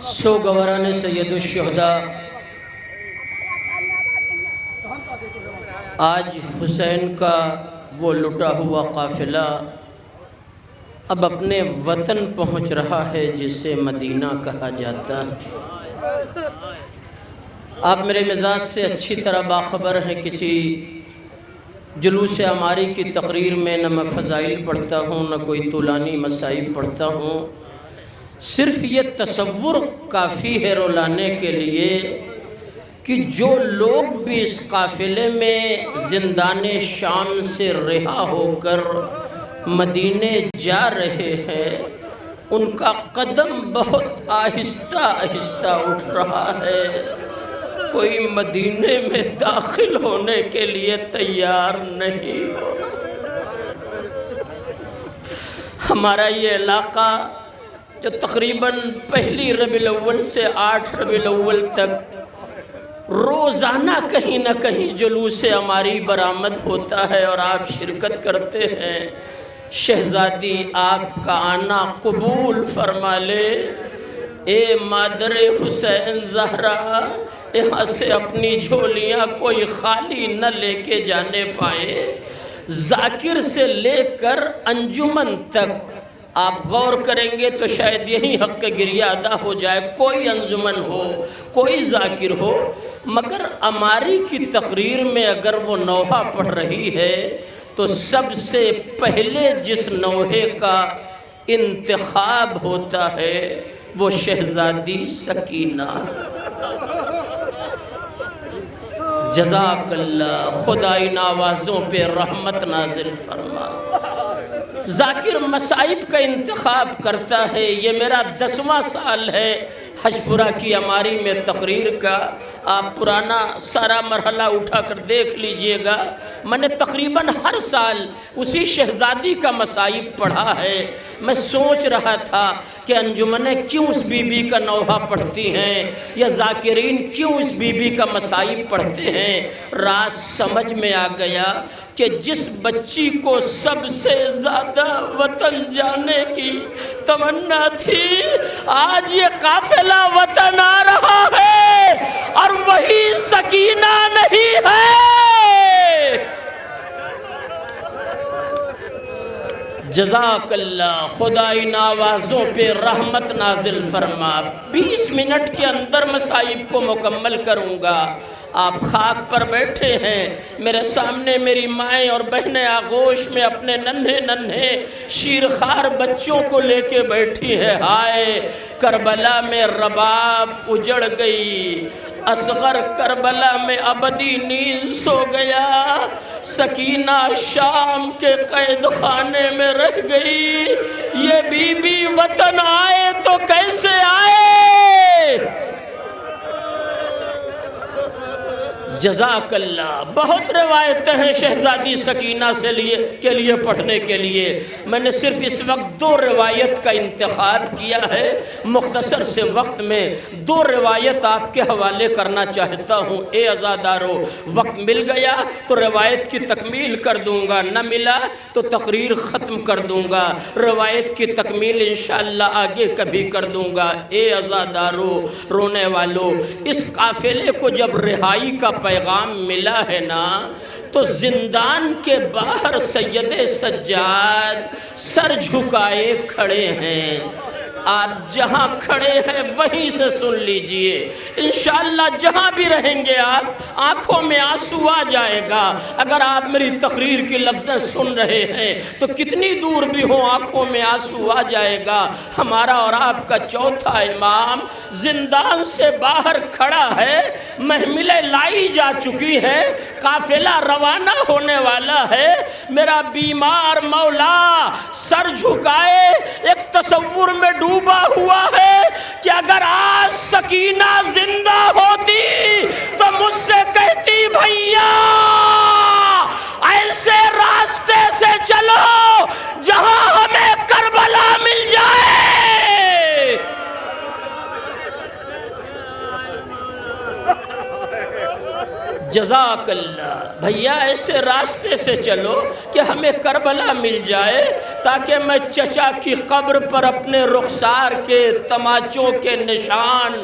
سوگواران سید الشہداء، آج حسین کا وہ لٹا ہوا قافلہ اب اپنے وطن پہنچ رہا ہے جسے مدینہ کہا جاتا ہے۔ آپ میرے مزاج سے اچھی طرح باخبر ہیں، کسی جلوس عماری کی تقریر میں نہ میں فضائل پڑھتا ہوں نہ کوئی طولانی مصائب پڑھتا ہوں، صرف یہ تصور کافی ہے رولانے کے لیے کہ جو لوگ بھی اس قافلے میں زندان شام سے رہا ہو کر مدینے جا رہے ہیں، ان کا قدم بہت آہستہ آہستہ اٹھ رہا ہے، کوئی مدینے میں داخل ہونے کے لیے تیار نہیں ہو۔ ہمارا یہ علاقہ جو تقریباً پہلی ربیع الاول سے 8 ربیع الاول تک روزانہ کہیں نہ کہیں جلوس عماری برآمد ہوتا ہے اور آپ شرکت کرتے ہیں، شہزادی آپ کا آنا قبول فرما لے۔ اے مادر حسین زہرا، یہاں سے اپنی جھولیاں کوئی خالی نہ لے کے جانے پائے۔ ذاکر سے لے کر انجمن تک آپ غور کریں گے تو شاید یہی حق گریہ ادا ہو جائے، کوئی انجمن ہو، کوئی ذاکر ہو، مگر عماری کی تقریر میں اگر وہ نوحہ پڑھ رہی ہے تو سب سے پہلے جس نوحے کا انتخاب ہوتا ہے وہ شہزادی سکینہ۔ جزاک اللہ، خدا ان آوازوں پہ رحمت نازل فرما۔ ذاکر مصائب کا انتخاب کرتا ہے، یہ میرا 10واں سال ہے حجپورہ کی عماری میں تقریر کا۔ آپ پرانا سارا مرحلہ اٹھا کر دیکھ لیجئے گا، میں نے تقریباً ہر سال اسی شہزادی کا مصائب پڑھا ہے۔ میں سوچ رہا تھا کہ انجمنیں کیوں اس بی بی کا نوحہ پڑھتی ہیں یا ذاکرین کیوں اس بی بی کا مصائب پڑھتے ہیں۔ راز سمجھ میں آ گیا کہ جس بچی کو سب سے زیادہ وطن جانے کی تمنا تھی، آج یہ قافلہ وطن آ رہا ہے اور وہی سکینہ نہیں ہے۔ جزاک اللہ، خدا ان آوازوں پہ رحمت نازل فرما۔ 20 منٹ کے اندر مصائب کو مکمل کروں گا۔ آپ خاک پر بیٹھے ہیں، میرے سامنے میری مائیں اور بہنیں آغوش میں اپنے ننھے ننھے شیرخوار بچوں کو لے کے بیٹھی ہیں۔ ہائے کربلا میں رباب اجڑ گئی، اصغر کربلا میں ابدی نیند سو گیا، سکینہ شام کے قید خانے میں رہ گئی، یہ بی بی وطن آئے تو کیسے آئے۔ جزاک اللہ، بہت روایتیں ہیں شہزادی سکینہ کے لیے پڑھنے کے لیے، میں نے صرف اس وقت 2 روایت کا انتخاب کیا ہے۔ مختصر سے وقت میں 2 روایت آپ کے حوالے کرنا چاہتا ہوں۔ اے عزادارو، وقت مل گیا تو روایت کی تکمیل کر دوں گا، نہ ملا تو تقریر ختم کر دوں گا، روایت کی تکمیل انشاءاللہ آگے کبھی کر دوں گا۔ اے عزادارو، رونے والو، اس قافلے کو جب رہائی کا پیغام ملا ہے نا تو زندان کے باہر سید سجاد سر جھکائے کھڑے ہیں۔ آپ جہاں کھڑے ہیں وہیں سے سن لیجئے، انشاءاللہ جہاں بھی رہیں گے آپ آنکھوں میں آنسو آ جائے گا۔ اگر آپ میری تقریر کی لفظیں سن رہے ہیں تو کتنی دور بھی ہوں آنکھوں میں آنسو آ جائے گا۔ ہمارا اور آپ کا چوتھا امام زندان سے باہر کھڑا ہے، محملیں لائی جا چکی ہے، قافلہ روانہ ہونے والا ہے، میرا بیمار مولا سر جھکائے ایک تصور میں ڈوبا ہوا ہے کہ اگر آج سکینہ زندہ ہوتی تو مجھ سے کہتی بھیا ایسے راستے سے چلو جہاں ہمیں کربلا مل جائے۔ جزاک اللہ۔ بھیا ایسے راستے سے چلو کہ ہمیں کربلا مل جائے تاکہ میں چچا کی قبر پر اپنے رخسار کے تماچوں کے نشان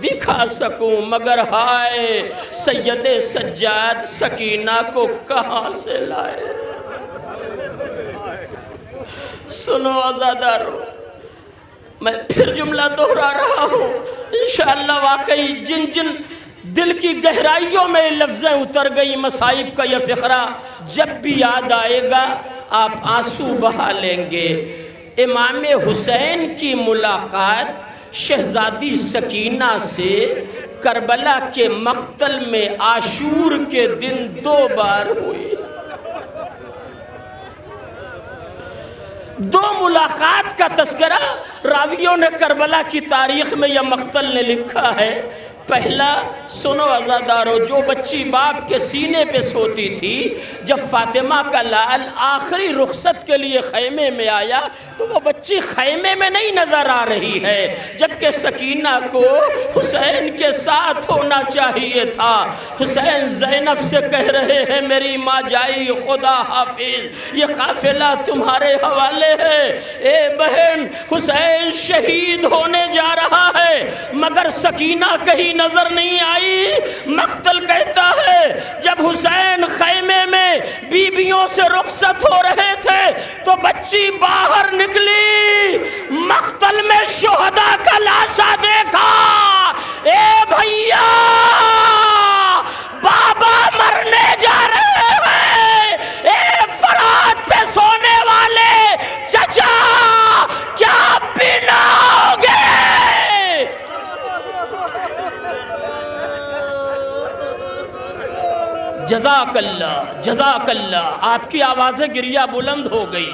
دکھا سکوں، مگر ہائے سید سجاد سکینہ کو کہاں سے لائے۔ سنو عزادارو، میں پھر جملہ دہرا رہا ہوں، انشاءاللہ واقعی جن جن دل کی گہرائیوں میں لفظیں اتر گئی مصائب کا یہ فقرہ جب بھی یاد آئے گا آپ آنسو بہا لیں گے۔ امام حسین کی ملاقات شہزادی سکینہ سے کربلا کے مقتل میں عاشور کے دن 2 بار ہوئی۔ 2 ملاقات کا تذکرہ راویوں نے کربلا کی تاریخ میں یا مقتل نے لکھا ہے۔ پہلا، سنو عزادارو، جو بچی باپ کے سینے پہ سوتی تھی، جب فاطمہ کا لال آخری رخصت کے لیے خیمے میں آیا تو وہ بچی خیمے میں نہیں نظر آ رہی ہے، جبکہ سکینہ کو حسین کے ساتھ ہونا چاہیے تھا۔ حسین زینب سے کہہ رہے ہیں میری ماں جائی خدا حافظ، یہ قافلہ تمہارے حوالے ہے۔ اے بہن، حسین شہید ہونے جا رہا ہے مگر سکینہ کہیں نظر نہیں آئی۔ مقتل کہتا ہے جب حسین خیمے میں بیویوں سے رخصت ہو رہے تھے تو بچی باہر نکلی، مقتل میں شہداء کا لاشا دیکھا۔ اے بھیا، بابا مرنے جا رہے ہیں، اے فرات پہ سونے والے چچا، کیا پینا ہوگے؟ جزاک اللہ، جزاک اللہ۔ آپ کی آوازیں گریہ بلند ہو گئی۔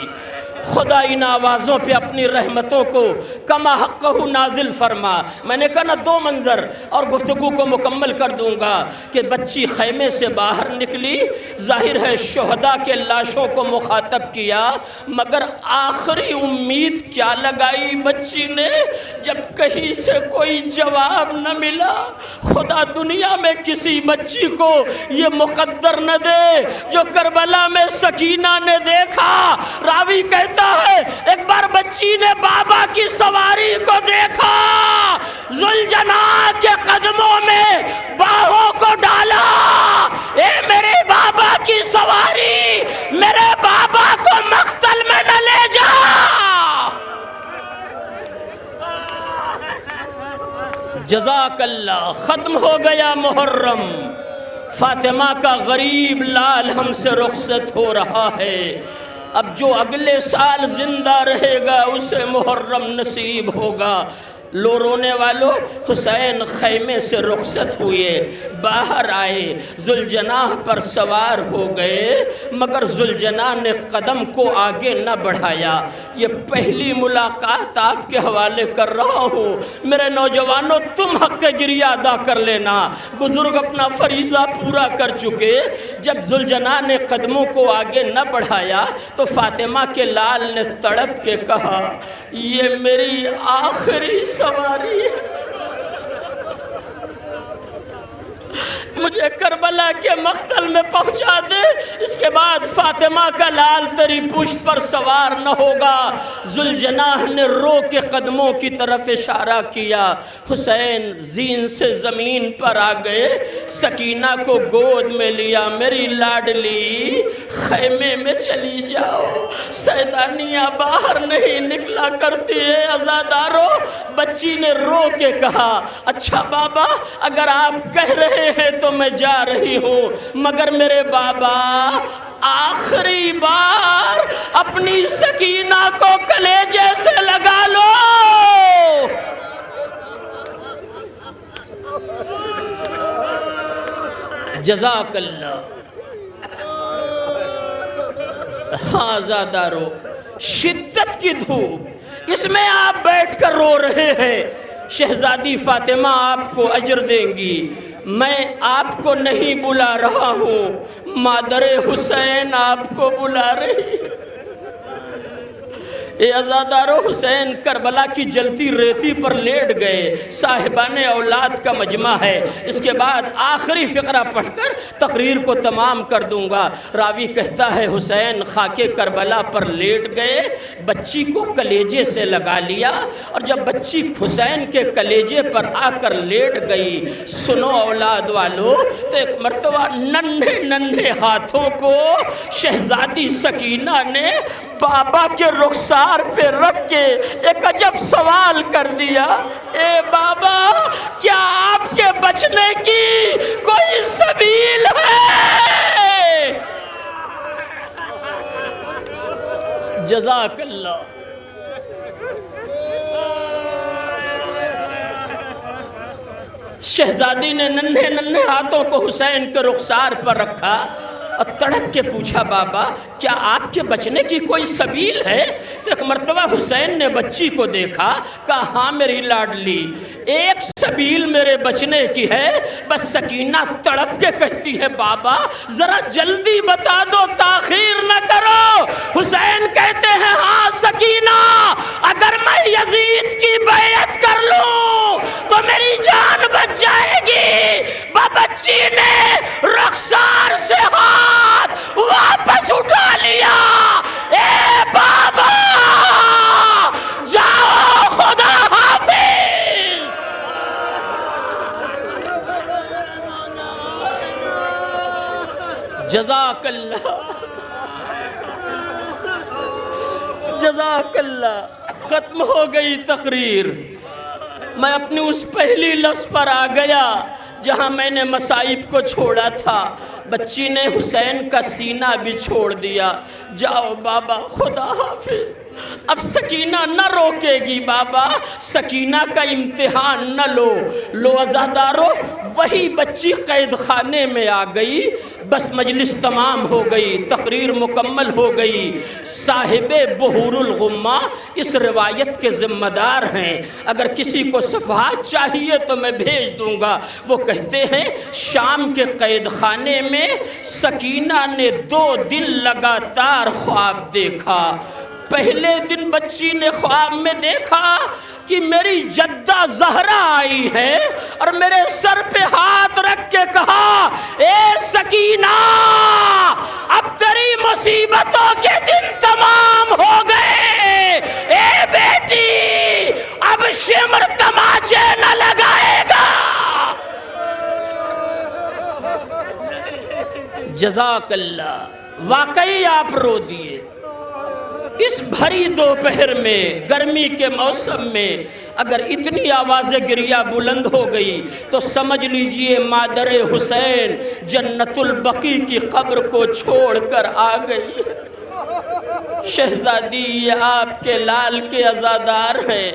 خدا ان آوازوں پہ اپنی رحمتوں کو کما حقہ نازل فرما۔ میں نے کہا نا 2 منظر اور گفتگو کو مکمل کر دوں گا کہ بچی خیمے سے باہر نکلی، ظاہر ہے شہداء کے لاشوں کو مخاطب کیا، مگر آخری امید کیا لگائی بچی نے؟ جب کہیں سے کوئی جواب نہ ملا، خدا دنیا میں کسی بچی کو یہ مقدر نہ دے جو کربلا میں سکینہ نے دیکھا۔ راوی کہتا ہے ایک بار بچی نے بابا کی سواری کو دیکھا، ذوالجناح کے قدموں میں باہوں کو ڈالا، اے میرے بابا کی سواری، میرے بابا کو مقتل میں نہ لے جا۔ جزاک اللہ۔ ختم ہو گیا محرم، فاطمہ کا غریب لال ہم سے رخصت ہو رہا ہے۔ اب جو اگلے سال زندہ رہے گا اسے محرم نصیب ہوگا۔ لو رونے والو، حسین خیمے سے رخصت ہوئے، باہر آئے، ذوالجناح پر سوار ہو گئے، مگر ذوالجناح نے قدم کو آگے نہ بڑھایا۔ یہ پہلی ملاقات آپ کے حوالے کر رہا ہوں، میرے نوجوانوں تم حق گریہ ادا کر لینا، بزرگ اپنا فریضہ پورا کر چکے۔ جب ذوالجناح نے قدموں کو آگے نہ بڑھایا تو فاطمہ کے لال نے تڑپ کے کہا یہ میری آخری سواری ہے، مجھے کربلا کے مقتل میں پہنچا دے، اس کے بعد فاطمہ کا لال تیری پشت پر سوار نہ ہوگا۔ ذوالجناح نے رو کے قدموں کی طرف اشارہ کیا۔ حسین زین سے زمین پر آ گئے، سکینہ کو گود میں لیا، میری لاڈلی خیمے میں چلی جاؤ، سیدانیاں باہر نہیں نکلا کرتی ہے۔ عزادارو، بچی نے رو کے کہا اچھا بابا اگر آپ کہہ رہے ہیں تو میں جا رہی ہوں، مگر میرے بابا آخری بار اپنی سکینہ کو کلیجے سے لگا لو۔ جزاک اللہ۔ ہاں عزادارو، شدت کی دھوپ، اس میں آپ بیٹھ کر رو رہے ہیں، شہزادی فاطمہ آپ کو اجر دیں گی۔ میں آپ کو نہیں بلا رہا ہوں، مادر حسین آپ کو بلا رہی ہے۔ اے عزادارو حسین کربلا کی جلتی ریتی پر لیٹ گئے، صاحبان اولاد کا مجمع ہے۔ اس کے بعد آخری فقرہ پڑھ کر تقریر کو تمام کر دوں گا۔ راوی کہتا ہے حسین خاک کربلا پر لیٹ گئے، بچی کو کلیجے سے لگا لیا، اور جب بچی حسین کے کلیجے پر آ کر لیٹ گئی، سنو اولاد والو، تو ایک مرتبہ ننھے ننھے ہاتھوں کو شہزادی سکینہ نے بابا کے رخسار پہ رکھ کے ایک عجب سوال کر دیا، اے بابا کیا آپ کے بچنے کی کوئی سبیل ہے؟ جزاک اللہ۔ شہزادی نے ننھے ننھے ہاتھوں کو حسین کے رخسار پر رکھا اور تڑپ کے پوچھا، بابا کیا آپ کے بچنے کی کوئی سبیل ہے؟ تو ایک مرتبہ حسین نے بچی کو دیکھا، کہا ہاں میری لاڈلی، ایک سبیل میرے بچنے کی ہے، بس سکینہ تڑپ کے کہتی ہے بابا ذرا جلدی بتا دو، تاخیر نہ کرو۔ حسین کہتے ہیں ہاں سکینہ، اگر میں یزید کی بیعت کر لوں تو میری جان بچ جائے گی۔ بچی نے رخسار سے ہاتھ واپس اٹھا لیا، اے بابا جاؤ خدا حافظ۔ جزاک اللہ، جزاک اللہ۔ ختم ہو گئی تقریر۔ میں اپنی اس پہلی لفظ پر آ گیا جہاں میں نے مصائب کو چھوڑا تھا۔ بچی نے حسین کا سینہ بھی چھوڑ دیا، جاؤ بابا خدا حافظ۔ اب سکینہ نہ روکے گی بابا، سکینہ کا امتحان نہ لو عزادارو۔ وہی بچی قید خانے میں آ گئی، بس مجلس تمام ہو گئی، تقریر مکمل ہو گئی۔ صاحب بحور الغمہ اس روایت کے ذمہ دار ہیں، اگر کسی کو صفحات چاہیے تو میں بھیج دوں گا۔ وہ کہتے ہیں شام کے قید خانے میں سکینہ نے 2 دن لگاتار خواب دیکھا۔ پہلے دن بچی نے خواب میں دیکھا کہ میری جدہ زہرا آئی ہے اور میرے سر پہ ہاتھ رکھ کے کہا، اے سکینہ اب تیری مصیبتوں کے دن تمام ہو گئے، اے بیٹی اب شمر تماچے نہ لگائے گا۔ جزاک اللہ۔ واقعی آپ رو دیے۔ اس بھری دوپہر میں، گرمی کے موسم میں اگر اتنی آواز گریہ بلند ہو گئی تو سمجھ لیجئے مادر حسین جنت البقیع کی قبر کو چھوڑ کر آ گئی۔ شہزادی یہ آپ کے لال کے عزادار ہیں،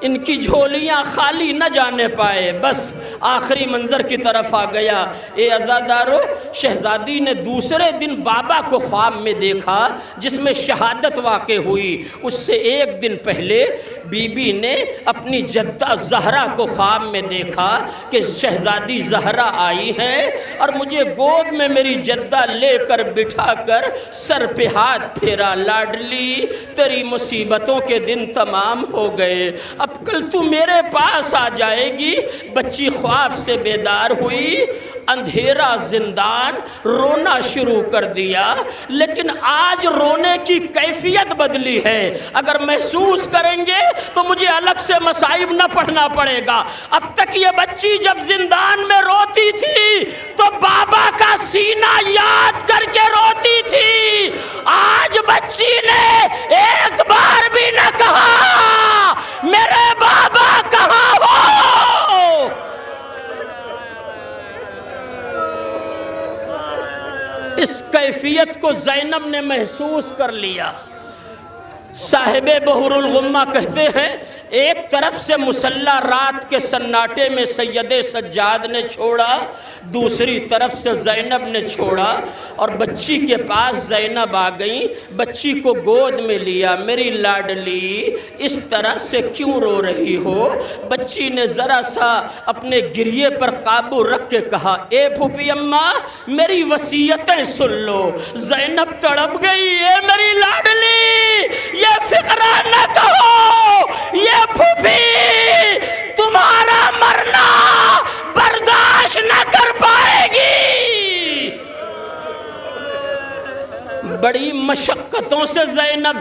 ان کی جھولیاں خالی نہ جانے پائے، بس آخری منظر کی طرف آ گیا۔ اے عزادارو، شہزادی نے دوسرے دن بابا کو خواب میں دیکھا جس میں شہادت واقع ہوئی۔ اس سے 1 دن پہلے بی بی نے اپنی جدہ زہرا کو خواب میں دیکھا کہ شہزادی زہرا آئی ہیں اور مجھے گود میں میری جدہ لے کر بٹھا کر سر پہ ہاتھ پھیرا، لاڈلی تیری مصیبتوں کے دن تمام ہو گئے، اب کل تو میرے پاس آ جائے گی۔ بچی خواب سے بیدار ہوئی، اندھیرا زندان، رونا شروع کر دیا، لیکن آج رونے کی کیفیت بدلی ہے۔ اگر محسوس کریں گے تو مجھے الگ سے مصائب نہ پڑھنا پڑے گا۔ اب تک یہ بچی جب زندان میں روتی تھی تو بابا کا سینہ یاد کر کے روتی تھی، آج بچی نے ایک بار بھی نہ کہا میرے بابا کہاں ہو۔ اس کیفیت کو زینب نے محسوس کر لیا۔ صاحب بحور الغمہ کہتے ہیں ایک طرف سے مسلح رات کے سناٹے میں سید سجاد نے چھوڑا، دوسری طرف سے زینب نے چھوڑا، اور بچی کے پاس زینب آ گئی، بچی کو گود میں لیا، میری لاڈلی اس طرح سے کیوں رو رہی ہو؟ بچی نے ذرا سا اپنے گریے پر قابو رکھ کے کہا، اے پھوپھی اماں میری وصیتیں سن لو۔ زینب تڑپ گئی، اے میری لاڈلی یہ فقرہ نہ کہو، یہ پھوپھی تمہارا مرنا برداشت نہ کر پائے گی۔ بڑی مشقتوں سے زینب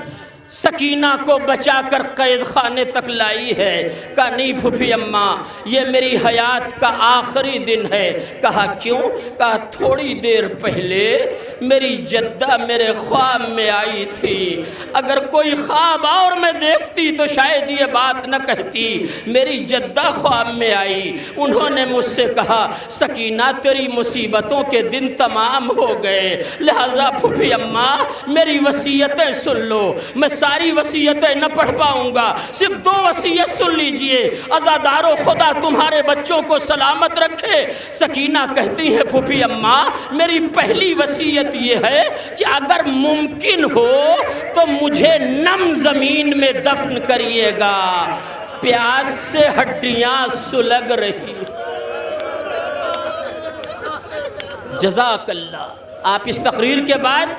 سکینہ کو بچا کر قید خانے تک لائی ہے۔ کہا نہیں پھوپھی اماں، یہ میری حیات کا آخری دن ہے۔ کہا کیوں؟ کہا تھوڑی دیر پہلے میری جدہ میرے خواب میں آئی تھی، اگر کوئی خواب اور میں دیکھتی تو شاید یہ بات نہ کہتی۔ میری جدہ خواب میں آئی، انہوں نے مجھ سے کہا سکینہ تیری مصیبتوں کے دن تمام ہو گئے، لہٰذا پھوپھی اماں میری وصیتیں سن لو۔ میں ساری وصیتیں نہ پڑھ پاؤں گا، صرف 2 وصیت سن لیجئے۔ عزادارو خدا تمہارے بچوں کو سلامت رکھے۔ سکینہ کہتی ہیں پھوپھی اماں میری پہلی وصیت یہ ہے کہ اگر ممکن ہو تو مجھے نم زمین میں دفن کریے گا، پیاس سے ہڈیاں سلگ رہی۔ جزاک اللہ۔ آپ اس تقریر کے بعد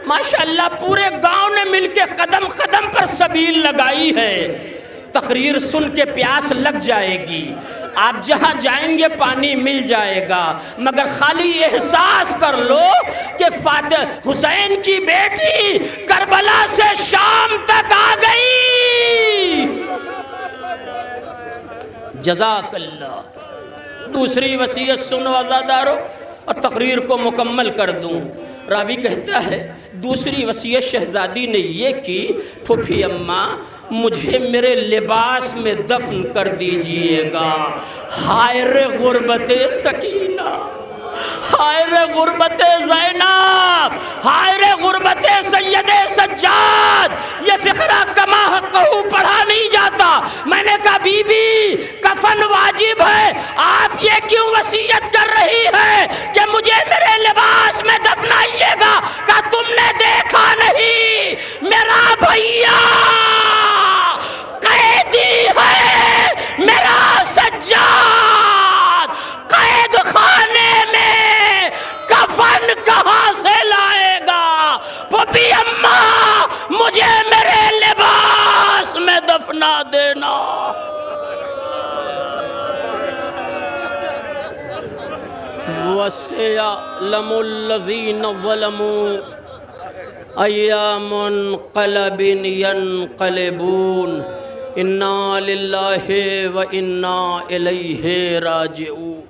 ماشاءاللہ پورے گاؤں نے مل کے قدم قدم پر سبیل لگائی ہے۔ تقریر سن کے پیاس لگ جائے گی، آپ جہاں جائیں گے پانی مل جائے گا، مگر خالی احساس کر لو کہ فاتح حسین کی بیٹی کربلا سے شام تک آ گئی۔ جزاک اللہ۔ دوسری وصیت سنو عزادارو اور تقریر کو مکمل کر دوں۔ راوی کہتا ہے دوسری وصیت شہزادی نے یہ کی پھوپھی اماں مجھے میرے لباس میں دفن کر دیجئے گا۔ ہائے رے غربت سکینہ، ہائے رے غربت زینب، ہائے رے غربت سید سجاد، یہ فقرہ کما حقہ پڑھا نہیں جاتا۔ میں نے کہا بی بی کفن واجب ہے، آپ یہ کیوں وصیت کر رہی ہے کہ مجھے میرے لباس میں دفنائیے گا؟ کہا تم نے دیکھا نہیں میرا بھیا قیدی ہے، میرا سجاد قید خانے میں کفن کہاں سے لائے گا؟ پھوپھی اماں مجھے میرے لباس میں دفنا دینا۔ وَسَيَعْلَمُ الَّذِينَ ظَلَمُوا أَيَّ مُنْقَلَبٍ يَنْقَلِبُونَ إِنَّا لِلَّهِ وَإِنَّا إِلَيْهِ رَاجِعُونَ۔